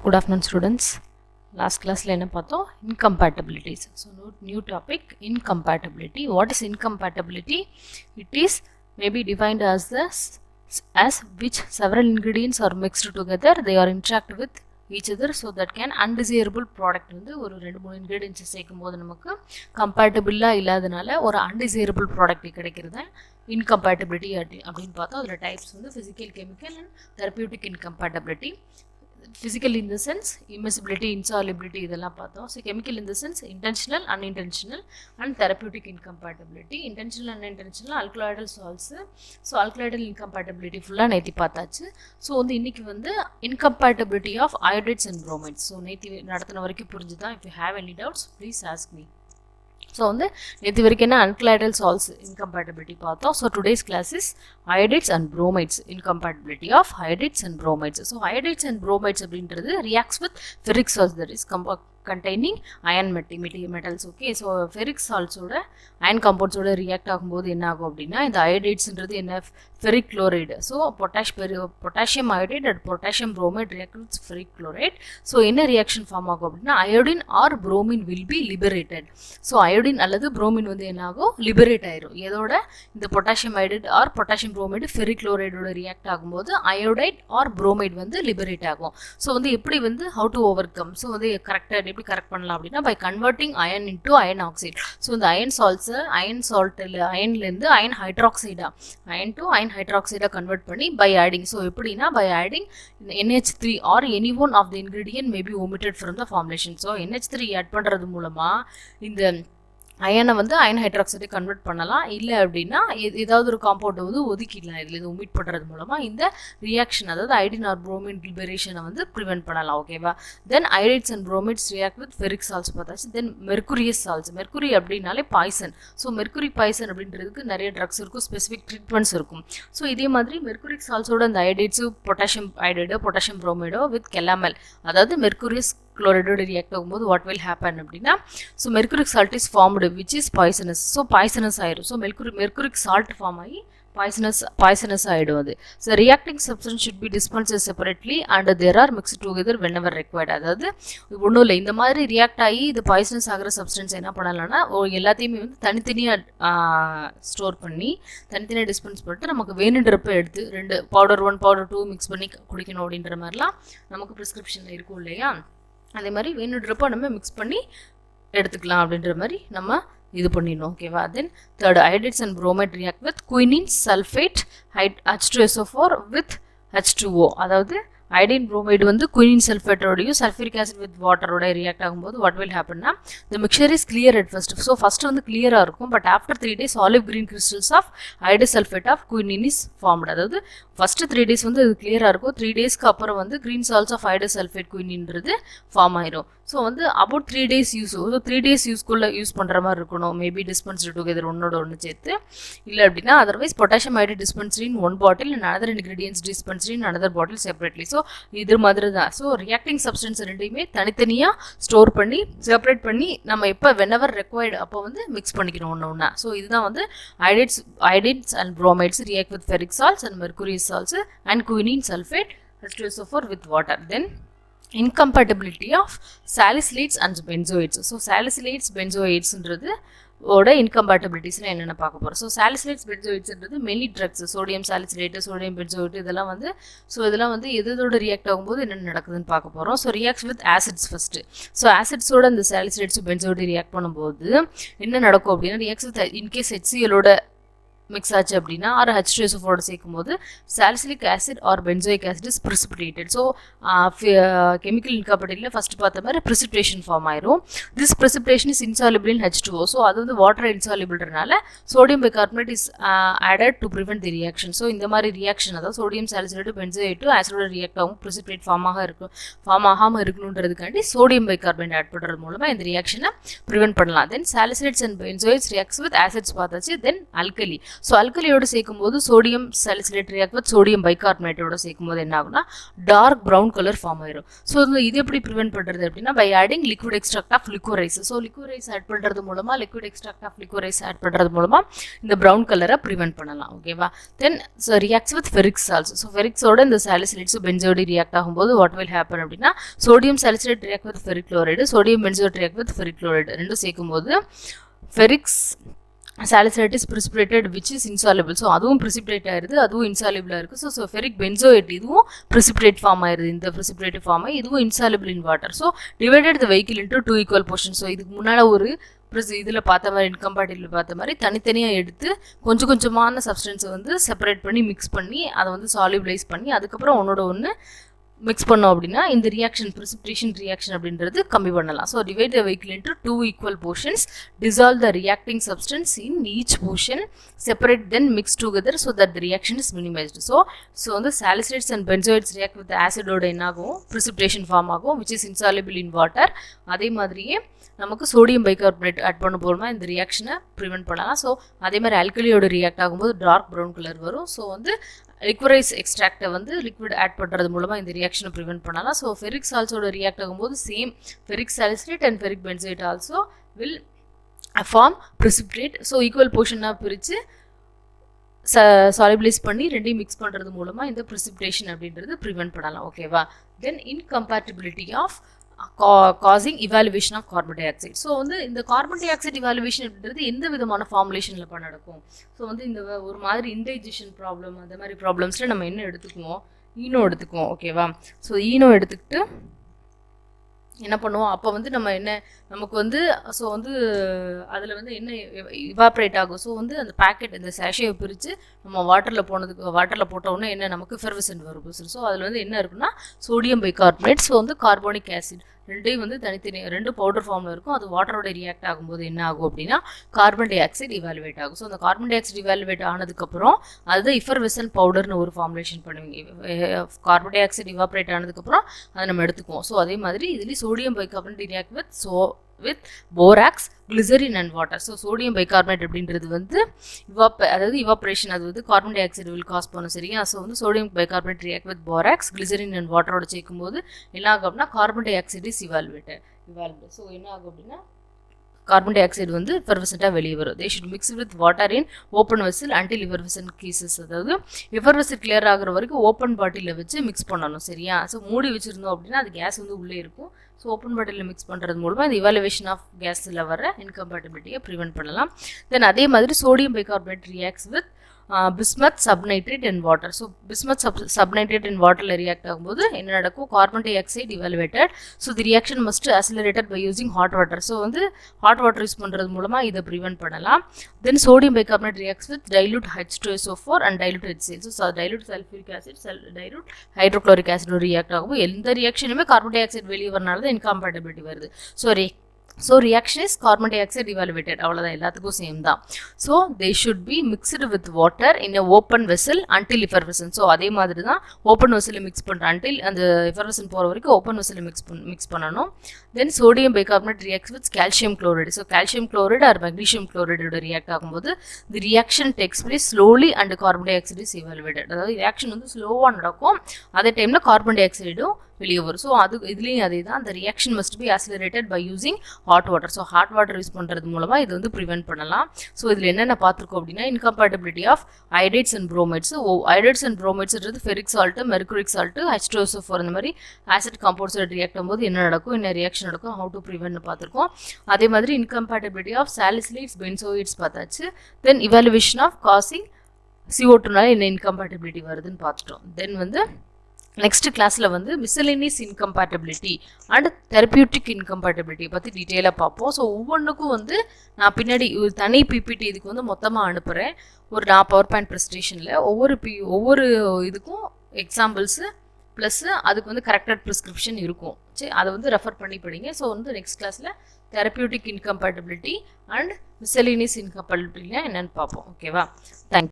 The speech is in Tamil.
Good afternoon students. Last class la enna pathom incompatibilities. So new topic, incompatibility. What is incompatibility? It is maybe defined as which several ingredients are mixed together, they are interact with each other so that can undesirable product வந்து ஒரு 2-3 ingredients சேர்க்கும்போது நமக்கு compatible-ஆ இல்லாதனால ஒரு undesirable product கிடைக்கிறது incompatibility அப்படின்னு பார்த்தா அதோட டைப்ஸ் வந்து physical, chemical and therapeutic incompatibility. Physical in the sense immiscibility, insolubility இதெல்லாம் பார்த்தோம். So chemical in the sense intentional, unintentional and therapeutic incompatibility. Intentional, unintentional alkaloidal salts. So alkaloidal incompatibility full-ஆ நேத்தி பார்த்தாச்சு. So வந்து இன்னைக்கு வந்து incompatibility of iodides and bromides. So நேத்தி நடத்தின வரைக்கும் புரிஞ்சுதா? If you have any doubts please ask me. So வந்து நேத்தி வரைக்கும் என்ன alkaloidal salts incompatibility பார்த்தோம். So today's class is iodides and bromides, incompatibility of iodides and bromides. So iodides and bromides அப்படின்றது reacts with ferric salts, that is containing iron metals. Okay, so ferric salts ஓட iron compounds ஓட react ஆகும்போது என்ன ஆகும் அப்படின்னா இந்த iodidesன்றது என்ன ferric chloride. So potassium iodide and potassium bromide react with ferric chloride. So என்ன reaction form ஆகும் அப்படின்னா iodine or bromine will be liberated. So iodine அல்லது bromine வந்து என்ன ஆகும் liberate ஆயிரும். எதோட இந்த potassium iodide or potassium bromide ferric chloride ஓட react ஆகும்போது iodide or bromide வந்து liberate ஆகும். So வந்து எப்படி வந்து how to overcome? So வந்து கரெக்டா எப்படி கரெக்ட் பண்ணலாம் அப்படின்னா by converting iron into iron oxide. So இந்த iron salts iron salt ironல இருந்து iron hydroxide iron to iron hydroxide convert பண்ணி by adding. So எப்படின்னா by adding NH3 or any one of the ingredient may be omitted from the formulation. So NH3 add பண்றது மூலமா இந்த அயனை வந்து அயன் ஹைட்ராக்சைடை கன்வெர்ட் பண்ணலாம். இல்லை அப்படின்னா ஏதாவது ஒரு காம்பவுண்டை வந்து ஒதுக்கிடலாம். இதில் இது ஒமிட் பண்ணுறது மூலமாக இந்த ரியாக்ஷன் அதாவது ஐடின் ஆர் புரோமின் லிபரேஷனை வந்து ப்ரிவென்ட் பண்ணலாம். ஓகேவா? Then iodides and bromides react with ferric salts பார்த்தாச்சு. Then mercurous salts. மெர்குரி அப்படின்னாலே பாய்சன். ஸோ மெர்குரி பாய்சன் அப்படின்றதுக்கு நிறைய ட்ரக்ஸ் இருக்கும், ஸ்பெசிஃபிக் ட்ரீட்மெண்ட்ஸ் இருக்கும். ஸோ இதே மாதிரி மெர்குரிக் சால்ட்ஸோட அந்த ஐடைட்ஸு பொட்டாசியம் ஐடைடோ பொட்டாசியம் புரோமைடோ வித் கெலாமல் அதாவது மெர்குரியஸ் chloride react ஆகும்போது what will happen அப்படின்னா so mercuric salt is formed which is poisonous. So poisonous ஆயிடும். So mercuric salt form ஆகி poisonous ஆயிடும் அது. So reacting substance should be dispensed separately and there are mixed together whenever required. அதாவது ஒன்றும் இல்லை, இந்த மாதிரி ரியாக்ட் ஆகி இது பாய்சனஸ் ஆகிற சப்ஸ்டன்ஸ் என்ன பண்ணலாம்னா எல்லாத்தையுமே வந்து தனித்தனியாக ஸ்டோர் பண்ணி தனித்தனியாக டிஸ்பென்ஸ் பண்ணிட்டு நமக்கு வேணுன்றப்ப எடுத்து 2 பவுடர் 1 பவுடர் 2 மிக்ஸ் பண்ணி குடிக்கணும் அப்படின்ற மாதிரிலாம் நமக்கு ப்ரிஸ்கிரிப்ஷனில் இருக்கும் இல்லையா? அதே மாதிரி வேணுன்றப்போ நம்ம மிக்ஸ் பண்ணி எடுத்துக்கலாம் அப்படின்ற மாதிரி நம்ம இது பண்ணிடணும். ஓகேவா? Then third iodides and bromide react with quinine sulfate H2SO4 with H2O. அதாவது iodine bromide வந்து quinine sulfate ஓடையும் sulfuric acid with water ஓட react ஆகும்போது what will happen னா the mixture is clear at first. So first வந்து clear-ஆ இருக்கும், but after 3 days olive green crystals of iodide sulfate of quinine is formed. அதாவது first 3 days வந்து இது clear-ஆ இருக்கும், 3 days-க்கு அப்புறம் வந்து green salts of iodide sulfate quinineன்றது ஃபார்ம் ஆயிரும். ஸோ வந்து about 3 days யூஸ். ஸோ 3 days யூஸ்க்குள்ளே யூஸ் பண்ணுற மாதிரி இருக்கணும். மேபி டிஸ்பென்ஸ்டு டுகெதர் ஒன்னோட ஒன்று சேர்த்து. இல்லை அப்படின்னா otherwise potassium iodide dispensed in one bottle and another ingredients dispensed in another bottle separately. So இது மாதிரி தான். ஸோ ரியாக்டிங் சப்ஸ்டன்ஸ் ரெண்டையுமே தனித்தனியாக ஸ்டோர் பண்ணி செப்பரேட் பண்ணி நம்ம எப்போ whenever required அப்போ வந்து மிக்ஸ் பண்ணிக்கணும் ஒன்று ஒன்றா. ஸோ இதுதான் வந்து iodides and bromides react with ferric salts and mercurial salts and quinine sulfate H2SO4 with water. Then incompatibility of salicylates and benzoates. So salicylates benzoatesன்றது ஓட இன்கம்பேட்டபிலிட்டிஸ்லாம் என்னென்ன பார்க்க போகிறோம். ஸோ சாலிசிலேட்ஸ் பென்சோயிட்ஸ்ன்றது many drugs, sodium salicylate sodium benzoate இதெல்லாம் வந்து இதெல்லாம் வந்து எதோட ரியாக்ட் ஆகும்போது என்னென்ன நடக்குதுன்னு பார்க்க போகிறோம். So reacts with acids first. So ஆசிட்ஸோட அந்த சாலிசிலேட்ஸ் பென்சோயிட் ரியாக்ட் பண்ணும்போது என்ன நடக்கும் அப்படின்னா ரியாக்ட்ஸ் வித் இன்கேஸ் HCl-ஓட மிக்ஸ் ஆச்சு அப்படின்னா ஆர் H2SO4 சேர்க்கும் போது salicylic acid or benzoic acid is precipitated. So chemical இன்காம்பேட்டபிலிட்டியில் ஃபஸ்ட் பார்த்த மாதிரி ப்ரிசிபிடேஷன் ஃபார்ம் ஆயிரும். This precipitation is insoluble in H2O. So அது வந்து வாட்டர் இன்சாலிபிள்ன்றனால sodium bicarbonate is added to prevent the reaction. So இந்த மாதிரி ரியாக்ஷன் அதாவது சோடியம் சாலிசிலேட்டு பென்சோயிட்டு ஆசிடோட ரியாக்ட் ஆகும் ப்ரிசிபிடேட் ஃபார்ம் ஆகாமல் இருக்கணுன்றதுக்காண்டி சோடியம் பைகார்பனேட் ஆட் பண்ணுறது மூலமாக இந்த ரியாக்ஷனை ப்ரிவென்ட் பண்ணலாம். Then salicylates and benzoates reacts with acids பார்த்தாச்சு. Then alkali. ஸோ அல்கலியோடு சேர்க்கும்போது sodium salicylate react with sodium பைகார்பனேட்டோட சேர்க்கும்போது என்ன ஆகும்னா டார்க் ப்ரௌன் கலர் ஃபார்ம் ஆயிரும். ஸோ இது எப்படி ப்ரிவென்ட் பண்ணுறது அப்படின்னா by adding liquid extract of liquorice. So liquorice add பண்ணுறது மூலமாக liquid extract of liquorice add பண்ணுறது மூலமாக இந்த ப்ரௌன் கலரை ப்ரிவென்ட் பண்ணலாம். ஓகேவா? Then reacts with ferric salts. So ஃபெரிக்ஸோட இந்த சாலிசிலேட்ஸ் பென்சோடி ரியாக்ட் ஆகும்போது வாட் வில் ஹேப்பன் அப்படின்னா sodium salicylate react with ferric chloride, sodium benzoate react with ferric chloride ரெண்டும் சேர்க்கும்போது ஃபெரிக்ஸ் salicylate is precipitated which is insoluble. So அதுவும் precipitate ஆயிருது, அதுவும் insoluble இருக்குது. ஸோ ஃபெரிக் பென்சோயேட் இதுவும் precipitate ஃபார்ம் ஆயிருது. இந்த precipitate ஃபார்ம் ஆகி இதுவும் insoluble in water. So divided the vehicle into 2 equal portions. So இதுக்கு முன்னால் ஒரு இதில் பார்த்த மாதிரி இன்கம்பேட்டிபிள் பார்த்த மாதிரி தனித்தனியாக எடுத்து கொஞ்சம் கொஞ்சமான சப்ஸ்டன்ஸை வந்து செப்பரேட் பண்ணி மிக்ஸ் பண்ணி அதை வந்து சாலிபிளைஸ் பண்ணி அதுக்கப்புறம் ஒன்னோட ஒன்று மிக்ஸ் பண்ணோம் அப்படின்னா இந்த ரியாக்ஷன் precipitation ரியாக்ஷன் அப்படின்றது கம்மி பண்ணலாம். So divide the vehicle into 2 equal portions, dissolve the reacting substance in each portion, separate then mix together so that the reaction is minimized. So வந்து salicylates and benzoates react with the acid ஓட என்ன ஆகும் precipitation ஃபார்ம் ஆகும் which is insoluble in water. அதே மாதிரியே நமக்கு சோடியம் பைகார்பனேட் ஆட் பண்ண போகிறோமா இந்த ரியாக்ஷனை ப்ரிவென்ட் பண்ணலாம். ஸோ அதே மாதிரி ஆல்கலியோட ரியாக்ட் ஆகும்போது டார்க் ப்ரௌன் கலர் வரும். ஸோ வந்து லிக்வரைஸ் எக்ஸ்ட்ராக்டை வந்து லிக்விட் ஆட் பண்ணுறது மூலமாக இந்த ரியாக்ஷனை ப்ரிவென்ட் பண்ணலாம். ஸோ ஃபெரிக் சால்ட்ஸோட ரியாக்ட் ஆகும்போது same ferric salicylate and ferric benzoate also will form precipitate. So equal போர்ஷனாக பிரித்து சாலிபிளைஸ் பண்ணி ரெண்டையும் மிக்ஸ் பண்ணுறது மூலமாக இந்த precipitation அப்படின்றது ப்ரிவென்ட் பண்ணலாம். ஓகேவா? Then incompatibility of causing evaluation of carbon dioxide. So வந்து இந்த கார்பன் டை ஆக்சைடு இவாலுவேஷன் அப்படின்றது எந்த விதமான ஃபார்முலேஷனில் நடக்கும்? ஸோ வந்து இந்த ஒரு மாதிரி இன்டைஜஷன் ப்ராப்ளம் அந்த மாதிரி ப்ராப்ளம்ஸில் நம்ம என்ன எடுத்துக்குவோம்? ஈனோ எடுத்துக்குவோம். ஓகேவா? ஸோ ஈனோ எடுத்துக்கிட்டு என்ன பண்ணுவோம் அப்போ வந்து நம்ம என்ன நமக்கு வந்து ஸோ வந்து அதில் வந்து என்ன இவாப்ரேட் ஆகும். ஸோ வந்து அந்த பேக்கெட் இந்த சேஷையை பிரித்து நம்ம வாட்டரில் போட்டோன்னே என்ன நமக்கு ஃபெர்வசன்ட் வரும். ஸோ அதில் வந்து என்ன இருக்குன்னா சோடியம் பைகார்பனேட். ஸோ வந்து கார்போனிக் ஆசிட் ரெண்டையும் வந்து தனித்தனியாக ரெண்டு பவுடர் ஃபார்மில் இருக்கும். அது வாட்டரோட ரியாக்ட் ஆகும்போது என்ன ஆகும் அப்படின்னா கார்பன் டை ஆக்சைடு இவாலுவேட் ஆகும். ஸோ அந்த கார்பன் டை ஆக்சைடு இவாலுவேட் ஆனதுக்கப்புறம் அதுதான் இஃபர்வெசன்ட் பவுடர்னு ஒரு ஃபார்முலேஷன் பண்ணுவீங்க. கார்பன் டை ஆக்சைடு இவாப்ரேட் ஆனதுக்கப்புறம் அதை நம்ம எடுத்துக்குவோம். ஸோ அதே மாதிரி இதுலேயும் sodium bicarbonate react with borax, glycerin and water. So sodium bicarbonate அப்படின்றது வந்து அதாவது இவாப்ரேஷன் அது வந்து carbon dioxide will cause பண்ணும். சரியா? ஸோ வந்து sodium bicarbonate react with borax, glycerin and வாட்டரோட சேர்க்கும்போது என்ன ஆகும் அப்படின்னா carbon dioxide is evolved. So என்ன ஆகும் அப்படின்னா கார்பன் டை ஆக்சைடு வந்து எஃபர்வசென்ட்டாக வெளியே வரும். They should mix with water in open vessel until effervescent ceases. அதாவது எஃபர்வசன்ட் கிளியர் ஆகிற வரைக்கும் ஓப்பன் பாட்டிலில் வச்சு மிக்ஸ் பண்ணணும். சரியா? ஸோ மூடி வச்சுருந்தோம் அப்படின்னா அது கேஸ் வந்து உள்ளே இருக்கும். ஸோ ஓப்பன் பாட்டிலில் மிக்ஸ் பண்ணுறது மூலமாக இந்த இவாலுவேஷன் ஆஃப் கேஸில் வர இன்கம்பேட்டிபிலிட்டியை ப்ரிவென்ட் பண்ணலாம். தென் அதே மாதிரி sodium bicarbonate reacts with bismuth subnitrate and water. So bismuth subnitrate and water react ஆகும்போது என்ன நடக்கும்? Carbon di oxide evaluated. So the reaction must accelerated by using hot water. So வந்து hot water யூஸ் பண்ணுறது மூலமாக இதை ப்ரிவென்ட் பண்ணலாம். Then sodium bicarbonate reacts with dilute H2SO4 and dilute HCl. So dilute sulfuric acid, dilute hydrochloric acid react ஆகும். எந்த ரியாக்ஷனுமே கார்பன் டை ஆக்சைடு வெளியே வரனால தான் இன்கம்பேட்டிபிலிட்டி வருது. So reaction is carbon dioxide evaluated. அவ்வளோதான், எல்லாத்துக்கும் சேம் தான். So they should be mixed with water in a open vessel until effervescent. So அதே மாதிரி தான் ஓப்பன் வெசலில் மிக்ஸ் பண்ணுறேன் until அந்த effervescent போகிற வரைக்கும் ஓப்பன் வெசலில் மிக்ஸ் பண்ணணும். Then sodium bicarbonate reacts with calcium chloride. So calcium chloride or magnesium குளோரைடோட ரியாக்ட் ஆகும்போது the reaction takes place slowly and carbon dioxide is evaluated. அதாவது ரியாக்ஷன் வந்து ஸ்லோவாக நடக்கும், அதே டைமில் கார்பன் டை ஆக்சைடும் வெளியே வரும். ஸோ அது இதுலேயும் அதே தான், அந்த reaction must be accelerated by using hot water. So hot water use பண்ணுறது மூலமாக இது வந்து ப்ரிவென்ட் பண்ணலாம். ஸோ இதில் என்னென்ன பார்த்துருக்கோம் அப்படின்னா incompatibility of iodides and bromides. Iodides and ப்ரோமைட்ஸ்ன்றது ferric salt, mercuric salt, H2SO4 இந்த மாதிரி ஆசிட் காம்பவுண்ட்ஸ் ரியாக்ட் ஆகும்போது என்ன நடக்கும், என்ன ரியாக்ஷன் நடக்கும், ஹவு டு ப்ரிவென்ட் பார்த்துருக்கோம். அதே மாதிரி இன்கம்பேட்டிபிலிட்டி ஆஃப் சாலிசிலேட்ஸ், பென்சோயிட்ஸ் பார்த்தாச்சு. தென் இவாலுவேஷன் ஆஃப் காசிங் CO2னால என்ன இன்கம்பேட்டிபிலிட்டி வருதுன்னு பார்த்துட்டோம். தென் வந்து நெக்ஸ்ட் கிளாஸில் வந்து மிஸ்செலேனியஸ் இன்கம்பேட்டிபிலிட்டி அண்ட் தெரப்பியூட்டிக் இன்கம்பேட்டிபிலிட்டி பற்றி டீட்டெயிலாக பார்ப்போம். ஸோ ஒவ்வொன்றுக்கும் வந்து நான் பின்னாடி தனி பிபிடி இதுக்கு வந்து மொத்தமாக அனுப்புகிறேன். நான் பவர் பாயிண்ட் ப்ரெசன்டேஷனில் ஒவ்வொரு இதுக்கும் எக்ஸாம்பிள்ஸு ப்ளஸ்ஸு அதுக்கு வந்து கரெக்டட் ப்ரிஸ்கிரிப்ஷன் இருக்கும். சரி, அதை வந்து ரெஃபர் பண்ணி படிங்க. ஸோ வந்து நெக்ஸ்ட் கிளாஸில் தெரப்பியூட்டிக் இன்கம்பேட்டிபிலிட்டி அண்ட் மிஸ்செலேனியஸ் இன்கம்பேட்டிபிலிட்டினா என்னென்னு பார்ப்போம். ஓகேவா? தேங்க்யூ.